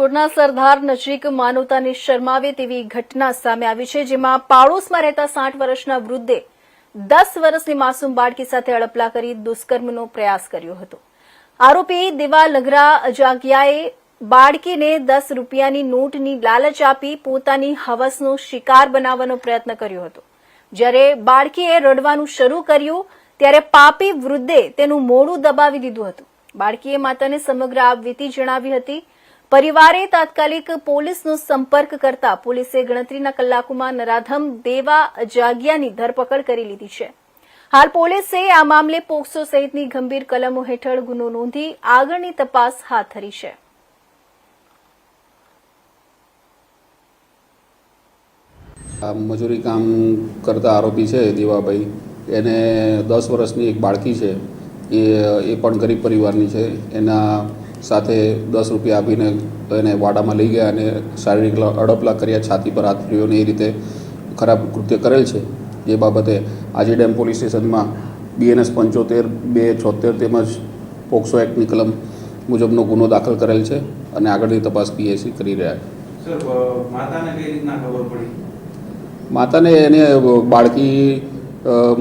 પૂરના સરદાર નજીક માનવતાને શરમાવે તેવી ઘટના સામે આવી છે, જેમાં પાડોશમાં રહેતા 60 વર્ષના વૃદ્ધે 10 વર્ષની માસૂમ બાળકી સાથે અડપલા કરી દુષ્કર્મનો પ્રયાસ કર્યો હતો. આરોપી દેવા લગરા અજાગિયાએ બાળકીને 10 રૂપિયાની નોટની લાલચ આપી પોતાની હવસનો શિકાર બનાવવાનો પ્રયત્ન કર્યો હતો. જ્યારે બાળકીએ રડવાનું શરૂ કર્યું ત્યારે પાપી વૃદ્ધે તેનું મોઢું દબાવી દીધું હતું. બાળકીએ માતાને સમગ્ર આપવીતી જણાવી હતી. પરિવારે તાત્કાલિક પોલીસનો સંપર્ક કરતા પોલીસે ગણતરીના કલાકોમાં નરાધમ દેવા અજાગિયાની ધરપકડ કરી લીધી છે. હાલ પોલીસે આ મામલે પોક્સો સહિતની ગંભીર કલમો હેઠળ ગુનો નોંધી આગળની તપાસ હાથ ધરી છે. મજૂરી કામ કરતા આરોપી છે દેવાભાઈ, એને 10 વર્ષની એક બાળકી છે, એ પણ ગરીબ પરિવારની છે. એના સાથે 10 રૂપિયા આપીને એને વાડામાં લઈ ગયા અને શારીરિક અડપલા કર્યા, છાતી પર હાથ ફેર્યો અને એ રીતે ખરાબ કૃત્ય કરેલ છે. જે બાબતે આજીડેમ પોલીસ સ્ટેશનમાં BNS 75-276 તેમજ પોક્સો એક્ટની કલમ મુજબનો ગુનો દાખલ કરેલ છે અને આગળની તપાસ PIC કરી રહ્યા છે. માતાને કઈ રીતના ખબર પડી? માતાને એને બાળકી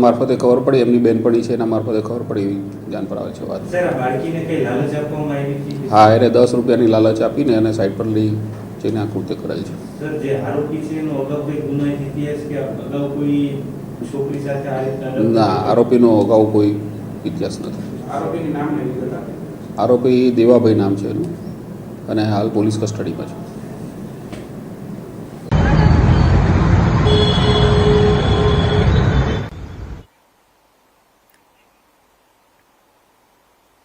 મારફતે ખબર પડી, એમની બેનપણી છે એના મારફતે ખબર પડી એવી જાણ પર આવે છે વાત. બાળકીને કઈ લાલચ આપવામાં આવી હતી? હા, એને 10 રૂપિયાની લાલચ આપીને એને સાઈડ પર લઈ જઈને આ કૃત્ય કરેલ છે. સર, જે આરોપી છે એનો અગાઉ કોઈ ગુનાહિત ઇતિહાસ કે અગાઉ કોઈ છોકરી સાથે આ રીતના? ના, આરોપીનો અગાઉ કોઈ ઇતિહાસ નથી. આરોપીનું નામ નહીં? આરોપી દેવાભાઈ નામ છે એનું અને હાલ પોલીસ કસ્ટડીમાં છે.